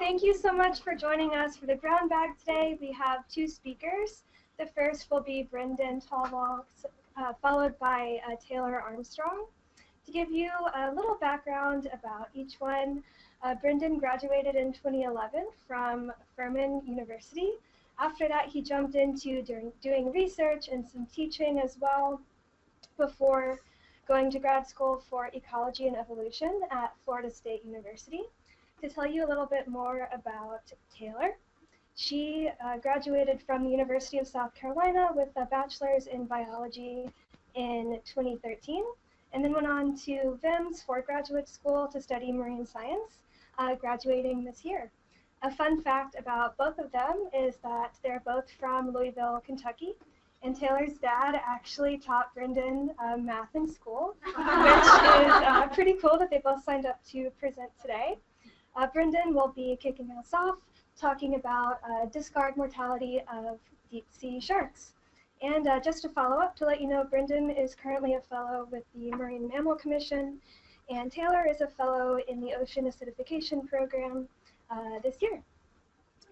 Thank you so much for joining us for the brown bag today. We have two speakers. The first will be Brendan Tallwalks, followed by Taylor Armstrong. To give you a little background about each one, Brendan graduated in 2011 from Furman University. After that, he jumped into doing research and some teaching as well before going to grad school for ecology and evolution at Florida State University. To tell you a little bit more about Taylor, she graduated from the University of South Carolina with a bachelor's in biology in 2013, and then went on to VIMS for graduate school to study marine science, graduating this year. A fun fact about both of them is that they're both from Louisville, Kentucky, and Taylor's dad actually taught Brendan math in school, which is pretty cool that they both signed up to present today. Brendan will be kicking us off, talking about discard mortality of deep sea sharks. And just to follow up, to let you know, Brendan is currently a fellow with the Marine Mammal Commission, and Taylor is a fellow in the Ocean Acidification Program this year.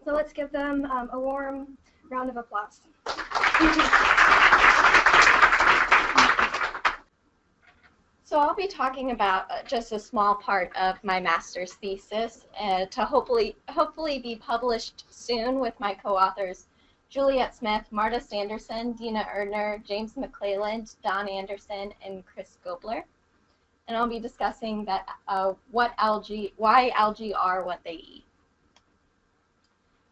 So let's give them a warm round of applause. So I'll be talking about just a small part of my master's thesis to hopefully be published soon with my co-authors Juliet Smith, Marta Sanderson, Dina Erdner, James McClelland, Don Anderson, and Chris Gobler. And I'll be discussing that why algae are what they eat.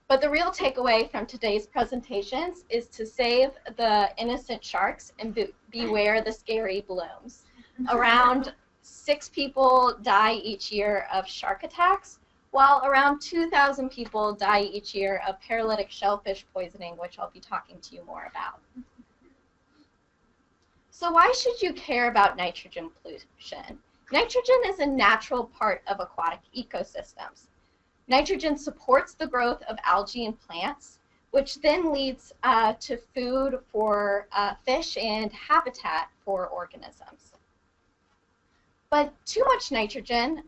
But the real takeaway from today's presentations is to save the innocent sharks and beware the scary blooms. Around 6 people die each year of shark attacks, while around 2,000 people die each year of paralytic shellfish poisoning, which I'll be talking to you more about. So why should you care about nitrogen pollution? Nitrogen is a natural part of aquatic ecosystems. Nitrogen supports the growth of algae and plants, which then leads to food for fish and habitat for organisms. But too much nitrogen,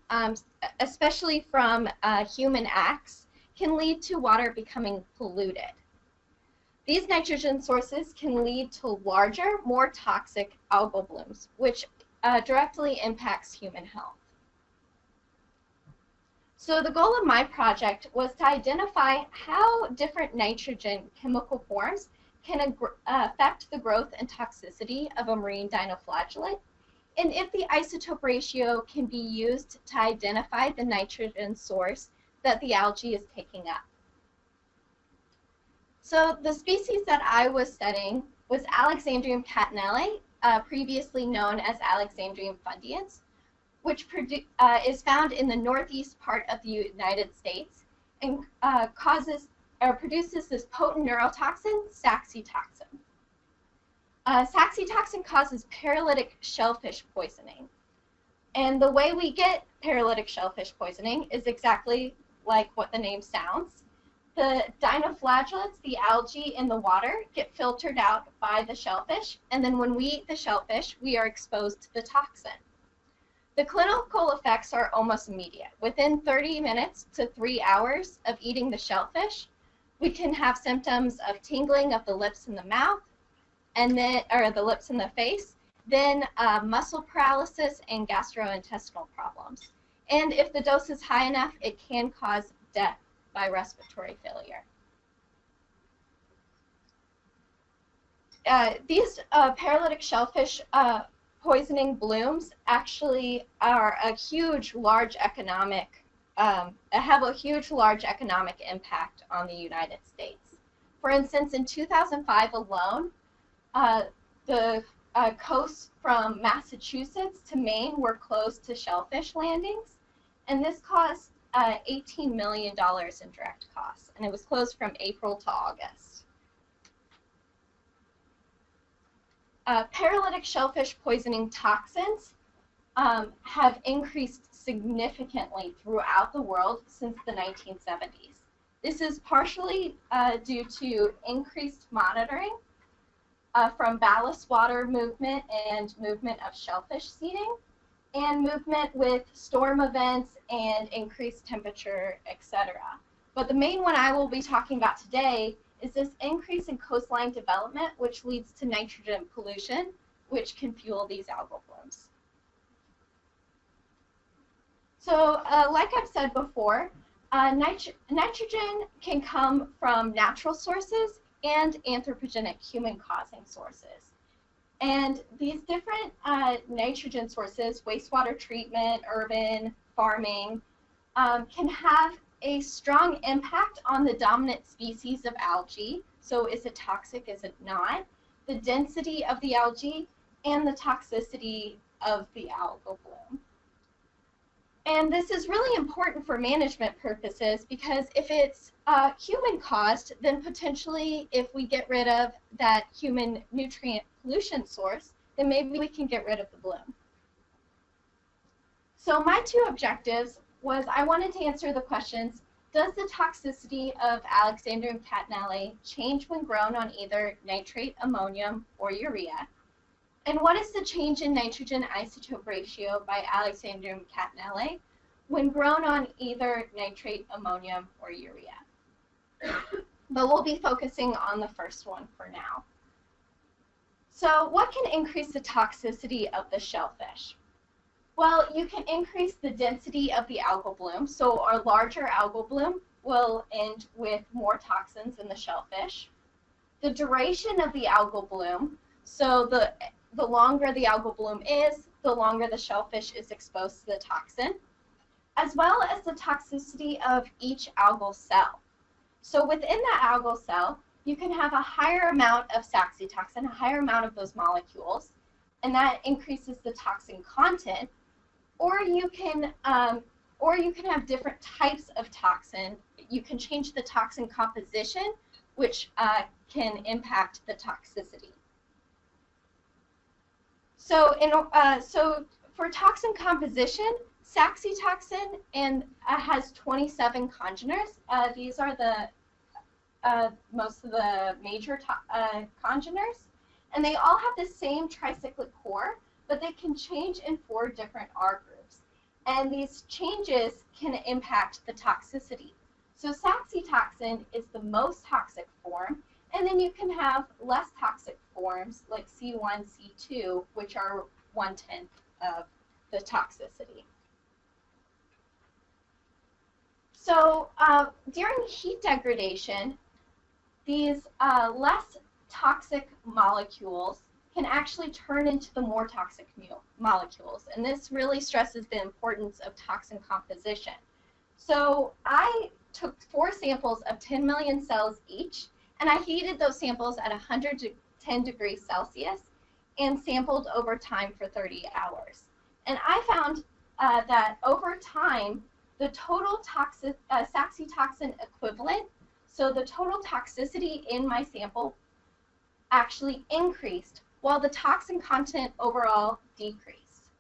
especially from human acts, can lead to water becoming polluted. These nitrogen sources can lead to larger, more toxic algal blooms, which directly impacts human health. So the goal of my project was to identify how different nitrogen chemical forms can affect the growth and toxicity of a marine dinoflagellate, and if the isotope ratio can be used to identify the nitrogen source that the algae is taking up. So the species that I was studying was Alexandrium catenella, previously known as Alexandrium fundiens, which is found in the northeast part of the United States and produces this potent neurotoxin, Saxitoxin. Saxitoxin causes paralytic shellfish poisoning. And the way we get paralytic shellfish poisoning is exactly like what the name sounds. The dinoflagellates, the algae in the water, get filtered out by the shellfish, and then when we eat the shellfish, we are exposed to the toxin. The clinical effects are almost immediate. Within 30 minutes to 3 hours of eating the shellfish, we can have symptoms of tingling of the lips and the mouth, and then, or the lips and the face, then muscle paralysis and gastrointestinal problems. And if the dose is high enough, it can cause death by respiratory failure. These paralytic shellfish poisoning blooms actually are a huge, large economic, have a huge, large economic impact on the United States. For instance, in 2005 alone, the coasts from Massachusetts to Maine were closed to shellfish landings, and this caused $18 million in direct costs, and it was closed from April to August. Paralytic shellfish poisoning toxins have increased significantly throughout the world since the 1970s. This is partially due to increased monitoring from ballast water movement and movement of shellfish seeding, and movement with storm events and increased temperature, etc. But the main one I will be talking about today is this increase in coastline development, which leads to nitrogen pollution, which can fuel these algal blooms. So like I've said before, nitrogen can come from natural sources and anthropogenic human-causing sources. And these different nitrogen sources, wastewater treatment, urban, farming, can have a strong impact on the dominant species of algae. So is it toxic, is it not? The density of the algae and the toxicity of the algal bloom. And this is really important for management purposes because if it's human caused, then potentially if we get rid of that human nutrient pollution source, then maybe we can get rid of the bloom. So my two objectives was I wanted to answer the questions, does the toxicity of Alexandrium catenellate change when grown on either nitrate, ammonium, or urea? And what is the change in nitrogen isotope ratio by Alexandrium catenellate when grown on either nitrate, ammonium, or urea? But we'll be focusing on the first one for now. So what can increase the toxicity of the shellfish? Well, you can increase the density of the algal bloom. So our larger algal bloom will end with more toxins in the shellfish. The duration of the algal bloom, so the longer the algal bloom is, the longer the shellfish is exposed to the toxin, as well as the toxicity of each algal cell. So within the algal cell, you can have a higher amount of saxitoxin, a higher amount of those molecules, and that increases the toxin content. Or you can have different types of toxin. You can change the toxin composition, which can impact the toxicity. So, so for toxin composition, saxitoxin has 27 congeners. These are the most of the major congeners, and they all have the same tricyclic core, but they can change in 4 different R groups. And these changes can impact the toxicity. So saxitoxin is the most toxic form, and then you can have less toxic forms like C1, C2, which are 1/10 of the toxicity. So during heat degradation, these less toxic molecules can actually turn into the more toxic molecules. And this really stresses the importance of toxin composition. So I took 4 samples of 10 million cells each, and I heated those samples at 110 degrees Celsius and sampled over time for 30 hours. And I found that over time, the total saxitoxin equivalent, so the total toxicity in my sample actually increased while the toxin content overall decreased.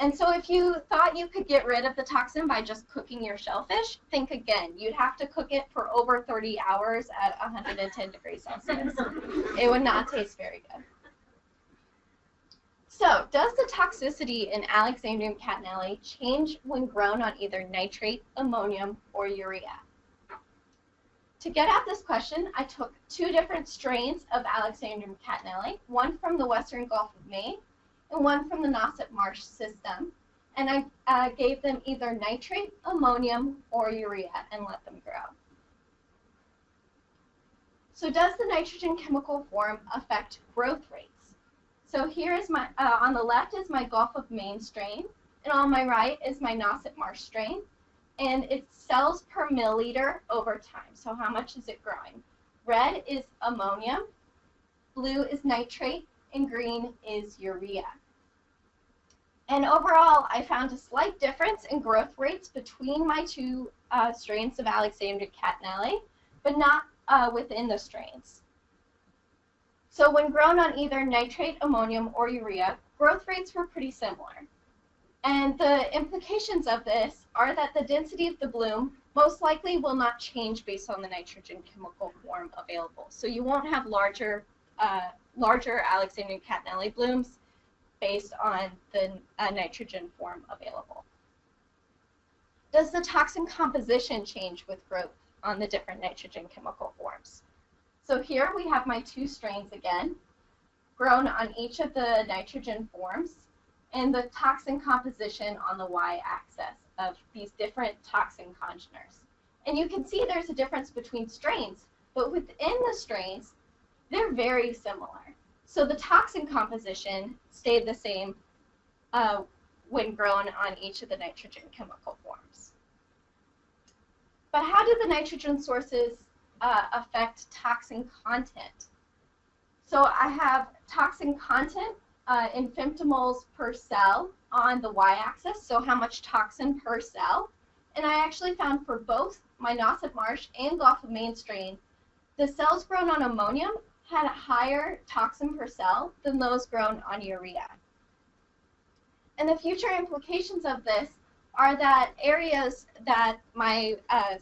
And so if you thought you could get rid of the toxin by just cooking your shellfish, think again. You'd have to cook it for over 30 hours at 110 degrees Celsius. It would not taste very good. So, does the toxicity in Alexandrium catenellate change when grown on either nitrate, ammonium, or urea? To get at this question, I took 2 different strains of Alexandrium catenellate, one from the Western Gulf of Maine and one from the Knauss Marsh system, and I gave them either nitrate, ammonium, or urea and let them grow. So does the nitrogen chemical form affect growth rates? So here is my, on the left is my Gulf of Maine strain, and on my right is my Knauss Marsh strain, and it's cells per milliliter over time. So how much is it growing? Red is ammonium, blue is nitrate, and green is urea. And overall, I found a slight difference in growth rates between my 2 strains of Alexandrium catenellate, but not within the strains. So when grown on either nitrate, ammonium, or urea, growth rates were pretty similar. And the implications of this are that the density of the bloom most likely will not change based on the nitrogen chemical form available. So you won't have larger Alexandrium catenellate blooms based on the nitrogen form available. Does the toxin composition change with growth on the different nitrogen chemical forms? So here we have my 2 strains again, grown on each of the nitrogen forms, and the toxin composition on the y-axis of these different toxin congeners. And you can see there's a difference between strains, but within the strains, they're very similar. So the toxin composition stayed the same when grown on each of the nitrogen chemical forms. But how do the nitrogen sources affect toxin content? So I have toxin content in femtomoles per cell on the y-axis, so how much toxin per cell. And I actually found for both my Nauset Marsh and Gulf of Maine strain, the cells grown on ammonium had a higher toxin per cell than those grown on urea. And the future implications of this are that areas that my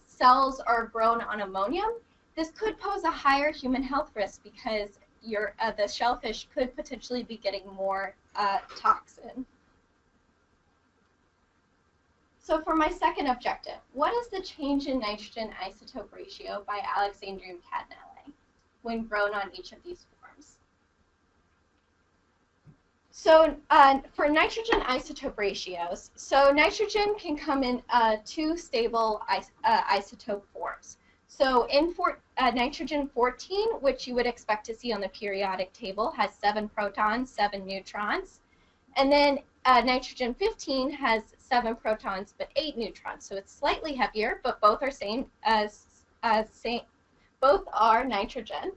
cells are grown on ammonium, this could pose a higher human health risk because the shellfish could potentially be getting more toxin. So for my second objective, what is the change in nitrogen isotope ratio by Alexandrium catenella when grown on each of these forms? So for nitrogen isotope ratios, so nitrogen can come in 2 stable isotope forms. So in nitrogen 14, which you would expect to see on the periodic table, has 7 protons, 7 neutrons. And then nitrogen 15 has 7 protons but 8 neutrons. So it's slightly heavier, but both are both are nitrogen.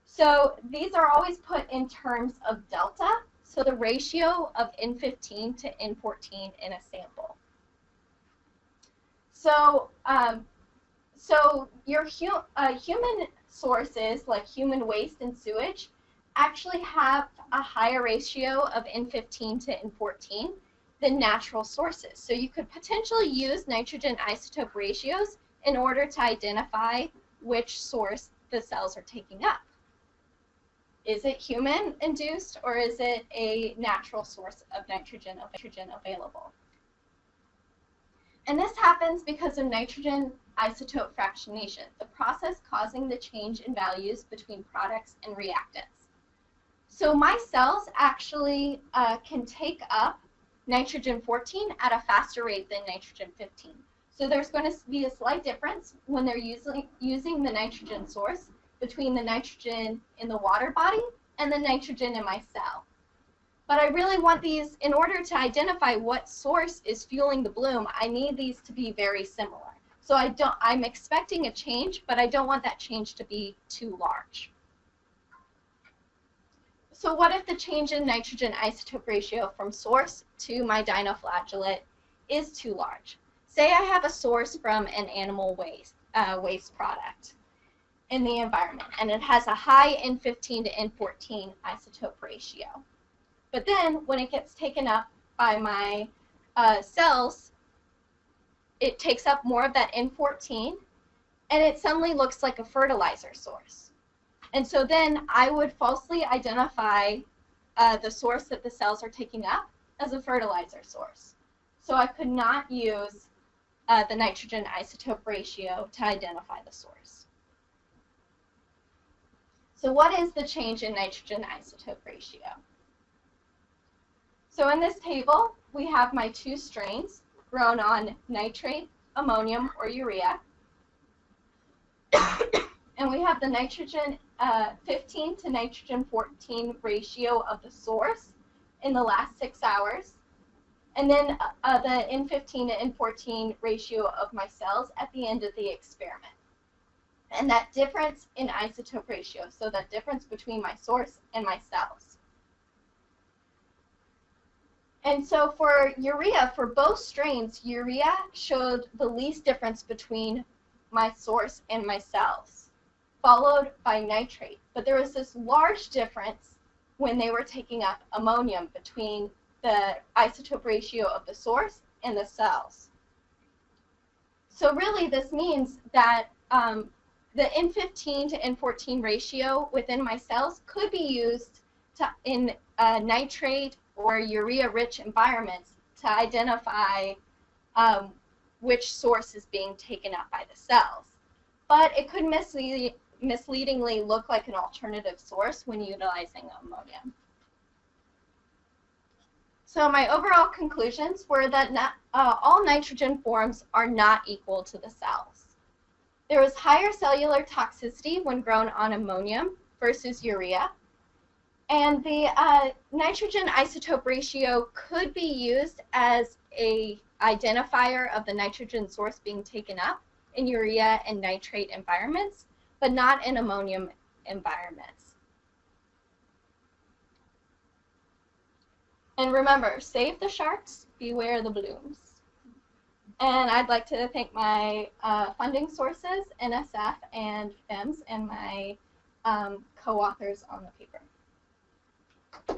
So these are always put in terms of delta, so the ratio of N15 to N14 in a sample. So so your human sources, like human waste and sewage, actually have a higher ratio of N15 to N14 than natural sources. So you could potentially use nitrogen isotope ratios in order to identify which source the cells are taking up. Is it human-induced, or is it a natural source of nitrogen available? And this happens because of nitrogen isotope fractionation, the process causing the change in values between products and reactants. So my cells actually can take up nitrogen 14 at a faster rate than nitrogen 15. So there's going to be a slight difference when they're using the nitrogen source between the nitrogen in the water body and the nitrogen in my cell. But I really want these, in order to identify what source is fueling the bloom, I need these to be very similar. So I'm expecting a change, but I don't want that change to be too large. So what if the change in nitrogen isotope ratio from source to my dinoflagellate is too large? Say I have a source from an animal waste product in the environment, and it has a high N15 to N14 isotope ratio. But then when it gets taken up by my cells, it takes up more of that N14, and it suddenly looks like a fertilizer source. And so then I would falsely identify the source that the cells are taking up as a fertilizer source. So I could not use the nitrogen isotope ratio to identify the source. So what is the change in nitrogen isotope ratio? So in this table, we have my 2 strains grown on nitrate, ammonium, or urea. And we have the nitrogen 15 to nitrogen 14 ratio of the source in the last 6 hours. And then the N15 to N14 ratio of my cells at the end of the experiment. And that difference in isotope ratio, so that difference between my source and my cells. And so for urea, for both strains, urea showed the least difference between my source and my cells, followed by nitrate. But there was this large difference when they were taking up ammonium between the isotope ratio of the source and the cells. So really this means that the N15 to N14 ratio within my cells could be used in nitrate or urea-rich environments to identify which source is being taken up by the cells. But it could misleadingly look like an alternative source when utilizing ammonium. So my overall conclusions were that all nitrogen forms are not equal to the cells. There is higher cellular toxicity when grown on ammonium versus urea, and the nitrogen isotope ratio could be used as an identifier of the nitrogen source being taken up in urea and nitrate environments, but not in ammonium environments. And remember, save the sharks, beware the blooms. And I'd like to thank my funding sources, NSF and FIMS, and my co-authors on the paper. We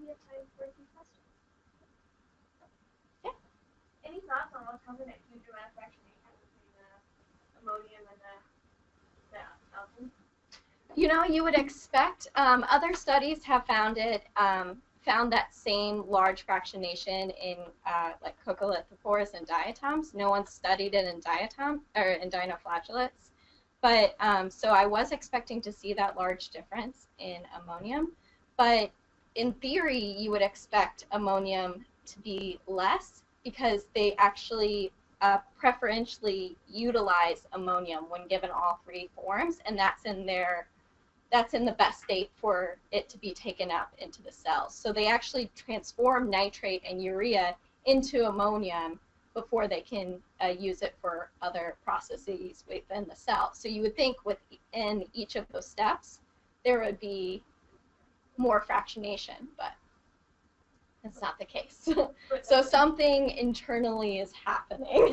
have time for a few questions. Yeah. Any thoughts on what's causing that huge amount of fractionation between the ammonium and the algae? You know, you would expect, other studies have found that same large fractionation in like coccolithophores and diatoms. No one's studied it in dinoflagellates, but so I was expecting to see that large difference in ammonium, but in theory you would expect ammonium to be less because they actually preferentially utilize ammonium when given all three forms, and that's in the best state for it to be taken up into the cells. So they actually transform nitrate and urea into ammonium before they can use it for other processes within the cell. So you would think within each of those steps there would be more fractionation, but that's not the case. So something internally is happening.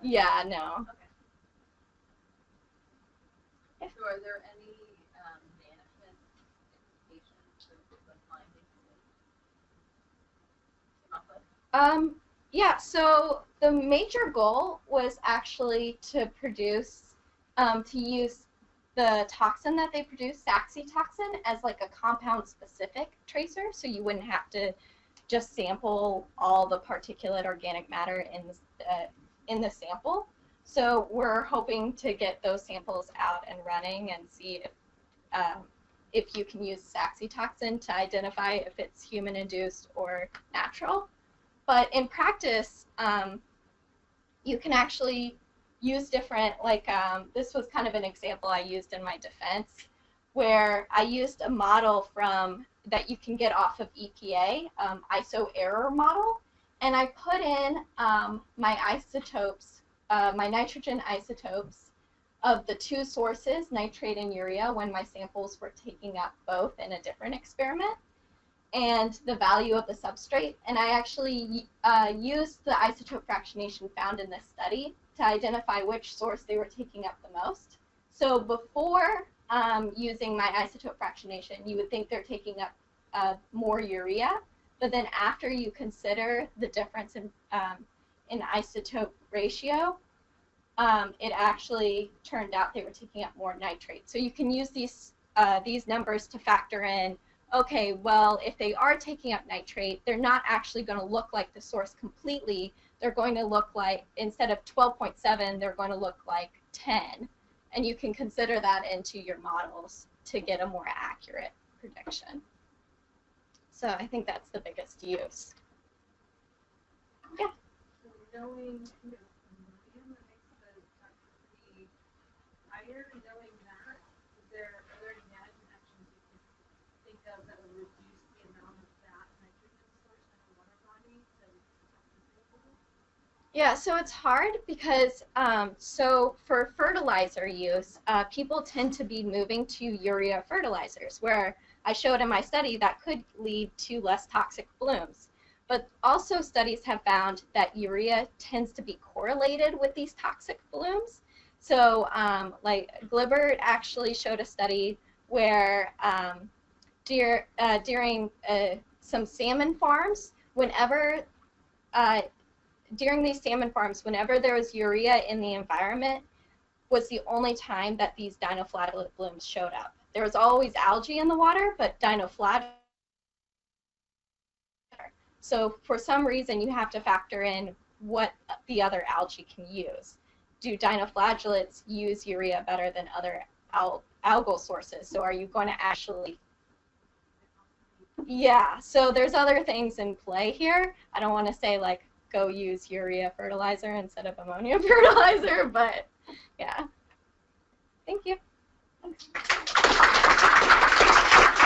Yeah, no. Okay. So are there any management implications of the findings that came up with? Yeah, so the major goal was actually to produce, to use the toxin that they produce, Saxitoxin, as like a compound-specific tracer, so you wouldn't have to just sample all the particulate organic matter in the sample. So we're hoping to get those samples out and running and see if you can use Saxitoxin to identify if it's human-induced or natural. But in practice, you can actually use different, like this was kind of an example I used in my defense, where I used a model that you can get off of EPA, ISO error model, and I put in my isotopes, my nitrogen isotopes of the two sources, nitrate and urea, when my samples were taking up both in a different experiment, and the value of the substrate. And I actually used the isotope fractionation found in this study to identify which source they were taking up the most. So before using my isotope fractionation, you would think they're taking up more urea, but then after you consider the difference in isotope ratio, it actually turned out they were taking up more nitrate. So you can use these numbers to factor in, okay, well, if they are taking up nitrate, they're not actually going to look like the source completely. They're going to look like, instead of 12.7, they're going to look like 10. And you can consider that into your models to get a more accurate prediction. So I think that's the biggest use. Yeah. So knowing, ammonium that makes the toxicity higher, knowing that, are there any management actions you can think of that would reduce the amount of that nitrogen source in a water body to toxicity? Yeah, so it's hard because so for fertilizer use, people tend to be moving to urea fertilizers, where I showed in my study that could lead to less toxic blooms. But also studies have found that urea tends to be correlated with these toxic blooms. So like Glibert actually showed a study where during some salmon farms, during these salmon farms, whenever there was urea in the environment, was the only time that these dinoflagellate blooms showed up. There was always algae in the water, but dinoflagellate. So for some reason, you have to factor in what the other algae can use. Do dinoflagellates use urea better than other algal sources? So are you going to actually... Yeah, so there's other things in play here. I don't want to say, like, go use urea fertilizer instead of ammonia fertilizer, but yeah. Thank you.